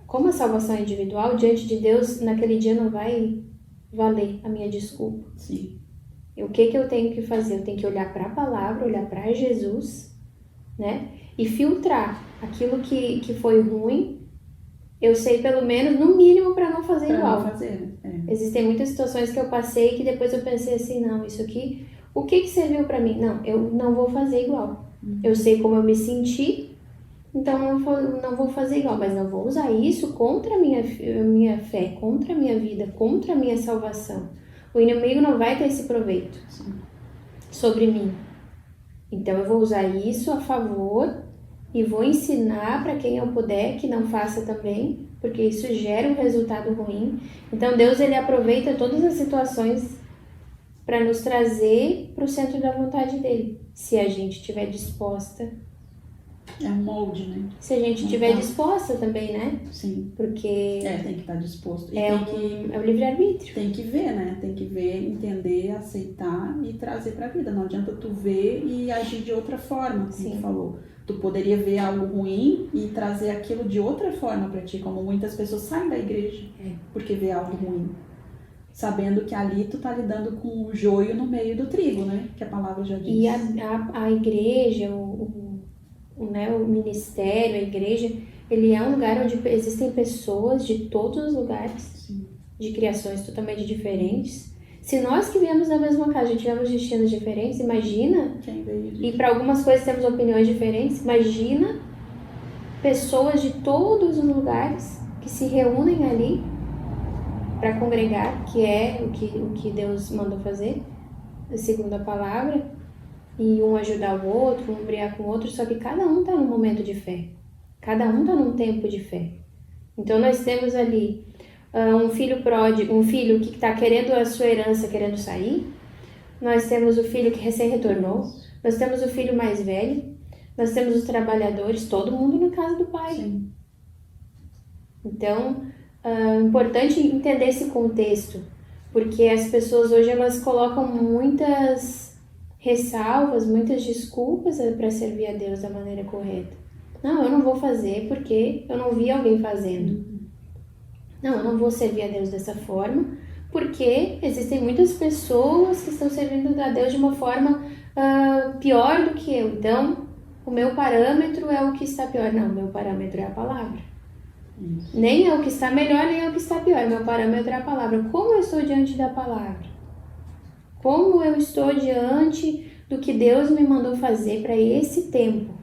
como a salvação é individual, diante de Deus, naquele dia não vai valer a minha desculpa. Sim. E o que eu tenho que fazer? Eu tenho que olhar para a palavra, olhar para Jesus, né? E filtrar aquilo que foi ruim. Eu sei pelo menos, no mínimo, para não fazer igual. Não fazer, Existem muitas situações que eu passei que depois eu pensei assim, não, isso aqui, o que serviu para mim? Não, eu não vou fazer igual. Eu sei como eu me senti, então eu não vou fazer igual, mas não vou usar isso contra a minha fé, contra a minha vida, contra a minha salvação. O inimigo não vai ter esse proveito sobre mim. Então eu vou usar isso a favor e vou ensinar para quem eu puder que não faça também, porque isso gera um resultado ruim. Então Deus, ele aproveita todas as situações para nos trazer para o centro da vontade dele, se a gente estiver disposta. É um molde, né? Se a gente estiver disposta também, né? Sim. Porque tem que estar disposto. E é o livre-arbítrio. Tem que ver, né? Tem que ver, entender, aceitar e trazer pra vida. Não adianta tu ver e agir de outra forma, como tu falou. Tu poderia ver algo ruim e trazer aquilo de outra forma pra ti, como muitas pessoas saem da igreja porque vê algo ruim. Sabendo que ali tu tá lidando com o joio no meio do trigo, né? Que a palavra já diz. E a igreja, o ministério, a igreja, ele é um lugar onde existem pessoas de todos os lugares, de criações totalmente diferentes. Se nós que viemos da mesma casa já tivemos destinos diferentes, imagina, e para algumas coisas temos opiniões diferentes, imagina pessoas de todos os lugares que se reúnem ali para congregar, que é o que Deus mandou fazer, segundo a palavra, e um ajudar o outro, um brigar com o outro, só que cada um está num momento de fé. Cada um está num tempo de fé. Então nós temos ali um filho pródigo, um filho que está querendo a sua herança, querendo sair. Nós temos o filho que recém retornou. Nós temos o filho mais velho. Nós temos os trabalhadores, todo mundo na casa do pai. Sim. Então, é importante entender esse contexto, porque as pessoas hoje elas colocam muitas ressalvas, muitas desculpas para servir a Deus da maneira correta. Não, eu não vou fazer porque eu não vi alguém fazendo. Não, eu não vou servir a Deus dessa forma porque existem muitas pessoas que estão servindo a Deus de uma forma pior do que eu. Então, o meu parâmetro é o que está pior. Não, o meu parâmetro é a palavra. Nem é o que está melhor, nem é o que está pior. Meu parâmetro é a palavra. Como eu estou diante da palavra? Como eu estou diante do que Deus me mandou fazer para esse tempo?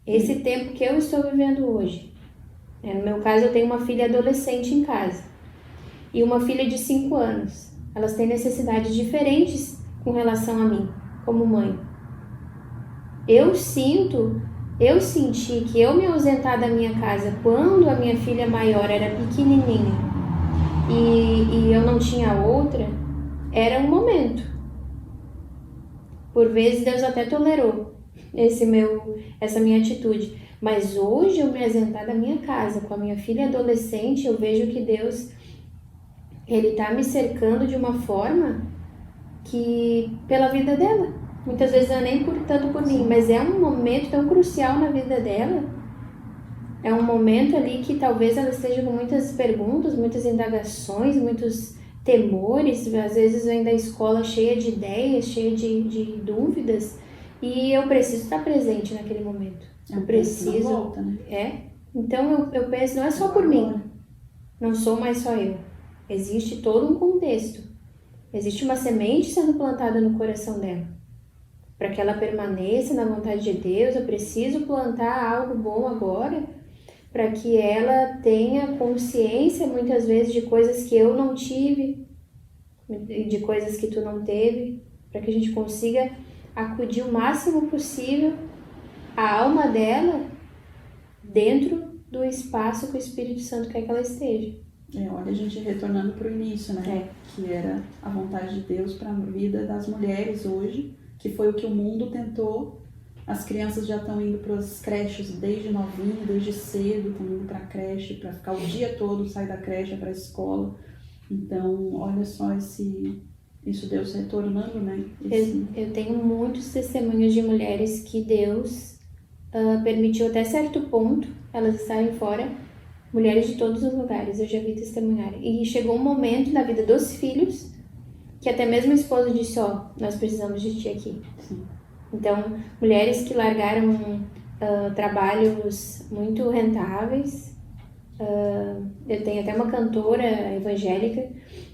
Esse tempo que eu estou vivendo hoje. No meu caso, eu tenho uma filha adolescente em casa e uma filha de 5 anos. Elas têm necessidades diferentes com relação a mim, como mãe. Eu senti que eu me ausentar da minha casa quando a minha filha maior era pequenininha e eu não tinha outra, era um momento. Por vezes Deus até tolerou essa minha atitude. Mas hoje eu me ausentar da minha casa com a minha filha adolescente, eu vejo que Deus, Ele tá me cercando de uma forma que, pela vida dela. Muitas vezes não é nem tanto por mim, mas é um momento tão crucial na vida dela. É um momento ali que talvez ela esteja com muitas perguntas, muitas indagações, muitos temores. Às vezes vem da escola cheia de ideias, cheia de dúvidas. E eu preciso estar presente naquele momento. Eu preciso. Não volta, né? Então eu penso, não é só por mim. Não sou mais só eu. Existe todo um contexto. Existe uma semente sendo plantada no coração dela. Para que ela permaneça na vontade de Deus, eu preciso plantar algo bom agora, para que ela tenha consciência, muitas vezes, de coisas que eu não tive, de coisas que tu não teve, para que a gente consiga acudir o máximo possível a alma dela dentro do espaço que o Espírito Santo quer que ela esteja. Olha, a gente retornando para o início, né? Que era a vontade de Deus para a vida das mulheres hoje, que foi o que o mundo tentou. As crianças já estão indo para as creches desde novinho, desde cedo, estão indo para a creche, para ficar o dia todo, sair da creche para a escola. Então, olha só isso Deus retornando, né? Eu tenho muitos testemunhos de mulheres que Deus permitiu até certo ponto elas estarem fora, mulheres de todos os lugares, eu já vi testemunhar. E chegou um momento na vida dos filhos que até mesmo o esposo disse, nós precisamos de ti aqui. Sim. Então, mulheres que largaram trabalhos muito rentáveis. Eu tenho até uma cantora evangélica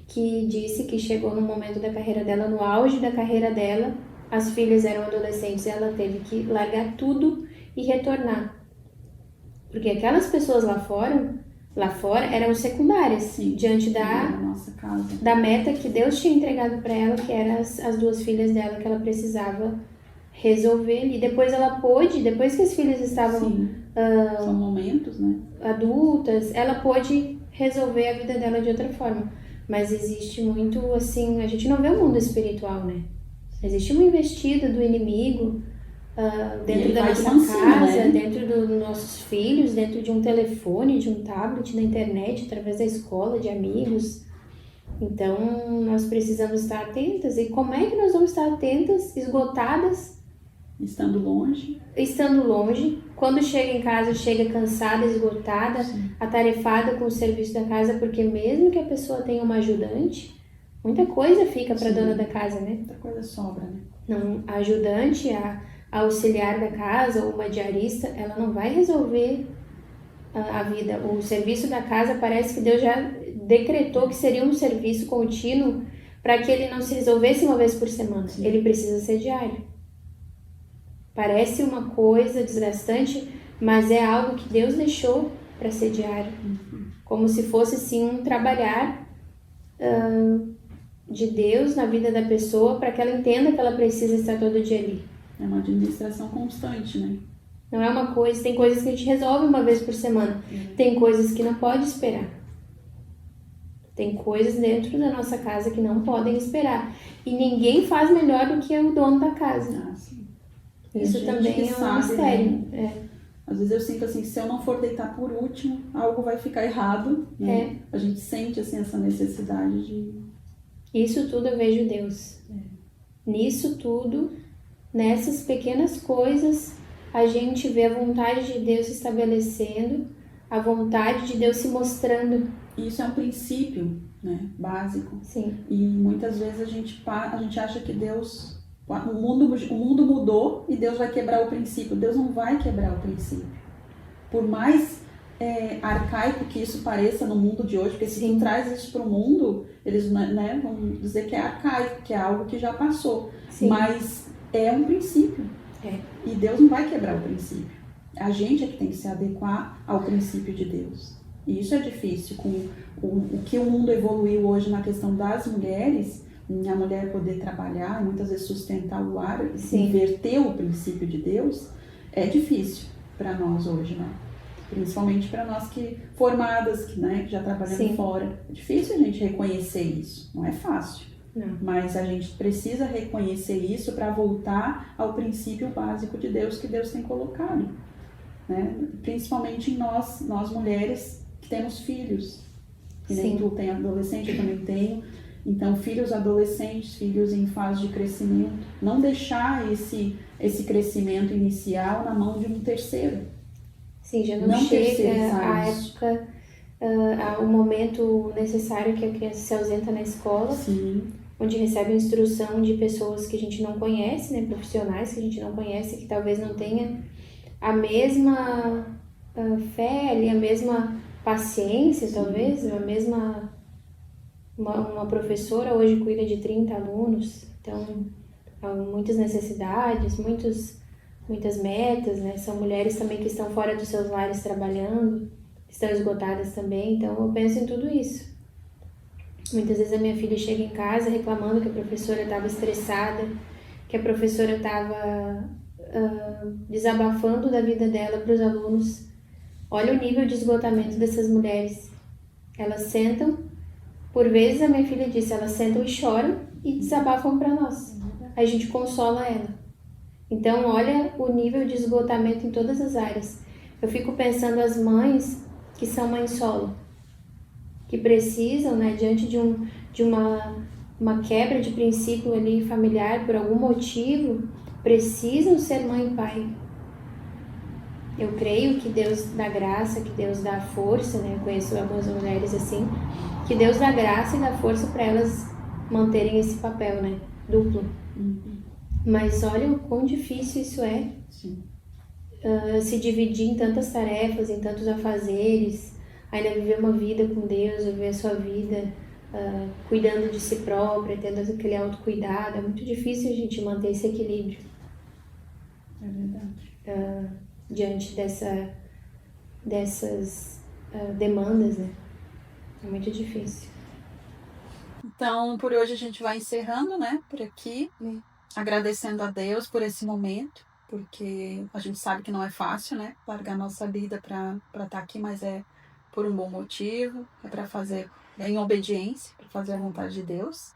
que disse que chegou no momento da carreira dela, no auge da carreira dela, as filhas eram adolescentes e ela teve que largar tudo e retornar. Porque aquelas pessoas lá fora eram secundárias. Sim, diante nossa casa. Da meta que Deus tinha entregado para ela, que eram as 2 filhas dela que ela precisava resolver. E depois ela pôde, depois que as filhas estavam são momentos, né? Adultas, ela pôde resolver a vida dela de outra forma. Mas existe muito, assim, a gente não vê o mundo espiritual, né? Existe uma investida do inimigo dentro da nossa casa, né? dentro dos nossos filhos, dentro de um telefone, de um tablet, da internet, através da escola, de amigos. Então, nós precisamos estar atentas. E como é que nós vamos estar atentas, esgotadas? Estando longe. Estando longe. Quando chega em casa, chega cansada, esgotada, Sim. atarefada com o serviço da casa, porque mesmo que a pessoa tenha uma ajudante, muita coisa fica para a dona da casa, né? Muita coisa sobra, né? Não, a ajudante, a auxiliar da casa ou uma diarista, ela não vai resolver a vida. O serviço da casa parece que Deus já decretou que seria um serviço contínuo para que ele não se resolvesse uma vez por semana. Sim. Ele precisa ser diário. Parece uma coisa desgastante, mas é algo que Deus deixou para ser diário. Como se fosse, sim, um trabalhar de Deus na vida da pessoa para que ela entenda que ela precisa estar todo dia ali. É uma administração constante, né? Não é uma coisa, tem coisas que a gente resolve uma vez por semana. Tem coisas que não pode esperar. Tem coisas dentro da nossa casa que não podem esperar. E ninguém faz melhor do que o dono da casa. Sim. Isso também é um mistério. Né? Às vezes eu sinto assim, que se eu não for deitar por último, algo vai ficar errado. Né? A gente sente assim, essa necessidade de... Isso tudo eu vejo Deus. Nisso tudo, nessas pequenas coisas, a gente vê a vontade de Deus se estabelecendo, a vontade de Deus se mostrando. Isso é um princípio, né, básico. Sim. E muitas vezes a gente acha que Deus... O mundo mudou e Deus vai quebrar o princípio. Deus não vai quebrar o princípio. Por mais arcaico que isso pareça no mundo de hoje, porque se tu traz isso para o mundo, eles, né, vão dizer que é arcaico, que é algo que já passou. Sim. Mas é um princípio. E Deus não vai quebrar o princípio. A gente é que tem que se adequar ao princípio de Deus. E isso é difícil. Com o que o mundo evoluiu hoje na questão das mulheres, a mulher poder trabalhar, muitas vezes sustentar o lar, inverter o princípio de Deus, é difícil para nós hoje, né? Principalmente para nós que formadas, que já trabalhamos fora. É difícil a gente reconhecer isso, não é fácil. Não. Mas a gente precisa reconhecer isso para voltar ao princípio básico de Deus que Deus tem colocado. Né? Principalmente em nós mulheres que temos filhos. Que nem tu tem adolescente, eu também tenho. Então, filhos adolescentes, filhos em fase de crescimento, não deixar esse crescimento inicial na mão de um terceiro. Sim, já não chega a época, o momento necessário que a criança se ausenta na escola, onde recebe instrução de pessoas que a gente não conhece, né, profissionais que a gente não conhece, que talvez não tenha a mesma fé ali, a mesma paciência, talvez, a mesma... Uma professora hoje cuida de 30 alunos, então há muitas necessidades, muitas metas, né? São mulheres também que estão fora dos seus lares trabalhando, estão esgotadas também, então eu penso em tudo isso. Muitas vezes a minha filha chega em casa reclamando que a professora estava estressada, que a professora estava desabafando da vida dela para os alunos. Olha o nível de esgotamento dessas mulheres. Elas sentam... Por vezes, a minha filha disse, elas sentam e choram e desabafam para nós. Aí a gente consola ela. Então, olha o nível de esgotamento em todas as áreas. Eu fico pensando as mães que são mães solo, que precisam, né, diante de uma quebra de princípio ali familiar, por algum motivo, precisam ser mãe e pai. Eu creio que Deus dá graça, que Deus dá força, né? Eu conheço algumas mulheres assim, que Deus dá graça e dá força para elas manterem esse papel, né? Duplo. Mas olha o quão difícil isso é. Se dividir em tantas tarefas, em tantos afazeres, ainda viver uma vida com Deus, viver a sua vida cuidando de si própria, tendo aquele autocuidado. É muito difícil a gente manter esse equilíbrio. É verdade. Diante dessas demandas, né? É muito difícil. Então, por hoje a gente vai encerrando, né? Por aqui. Agradecendo a Deus por esse momento, porque a gente sabe que não é fácil, né? Largar nossa vida para estar aqui, mas é por um bom motivo, é para fazer em obediência, para fazer a vontade de Deus.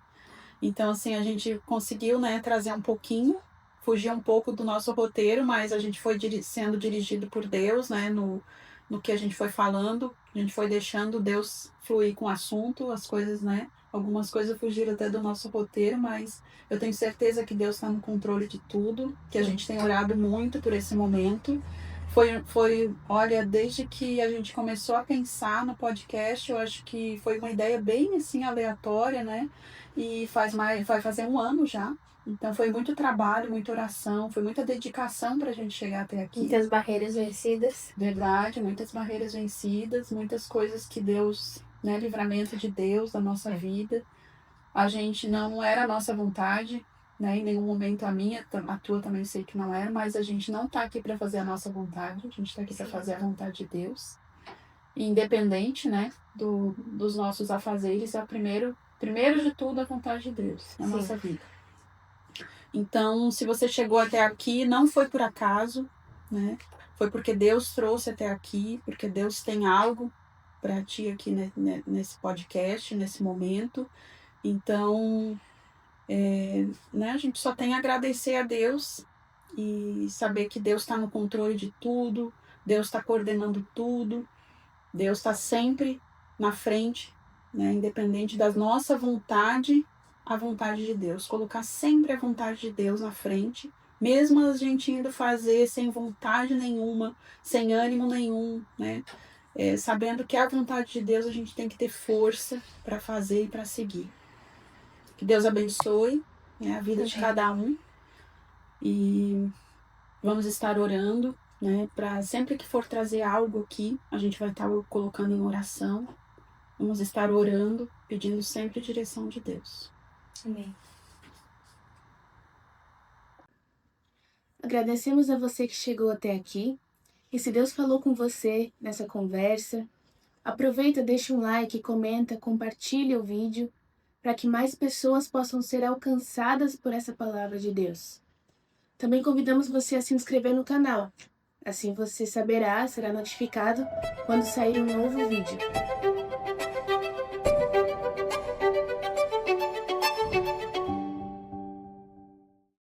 Então, assim, a gente conseguiu, né, trazer um pouquinho, fugir um pouco do nosso roteiro, mas a gente foi sendo dirigido por Deus, né, no que a gente foi falando, a gente foi deixando Deus fluir com o assunto, as coisas, né, algumas coisas fugiram até do nosso roteiro, mas eu tenho certeza que Deus está no controle de tudo, que a gente tem orado muito por esse momento. Olha, desde que a gente começou a pensar no podcast, eu acho que foi uma ideia bem, assim, aleatória, né, e vai fazer um ano já. Então foi muito trabalho, muita oração, foi muita dedicação para a gente chegar até aqui. Muitas barreiras vencidas. Verdade, muitas barreiras vencidas, muitas coisas que Deus, né, livramento de Deus da nossa vida. A gente não era a nossa vontade, né, em nenhum momento a tua também sei que não era, mas a gente não está aqui para fazer a nossa vontade, a gente está aqui para fazer a vontade de Deus. Independente, né, dos nossos afazeres, é primeiro de tudo a vontade de Deus na nossa vida. Então, se você chegou até aqui, não foi por acaso, né? Foi porque Deus trouxe até aqui, porque Deus tem algo para ti aqui nesse podcast, nesse momento. Então, né, a gente só tem a agradecer a Deus e saber que Deus está no controle de tudo, Deus está coordenando tudo, Deus está sempre na frente, né, independente da nossa vontade, a vontade de Deus. Colocar sempre a vontade de Deus na frente, mesmo a gente indo fazer sem vontade nenhuma, sem ânimo nenhum, né? Sabendo que a vontade de Deus a gente tem que ter força para fazer e para seguir. Que Deus abençoe, né, a vida de cada um. E vamos estar orando, né? Para sempre que for trazer algo aqui, a gente vai estar colocando em oração. Vamos estar orando, pedindo sempre a direção de Deus. Amém. Agradecemos a você que chegou até aqui. E se Deus falou com você nessa conversa, aproveita, deixa um like, comenta, compartilha o vídeo para que mais pessoas possam ser alcançadas por essa palavra de Deus. Também convidamos você a se inscrever no canal. Assim você será notificado quando sair um novo vídeo.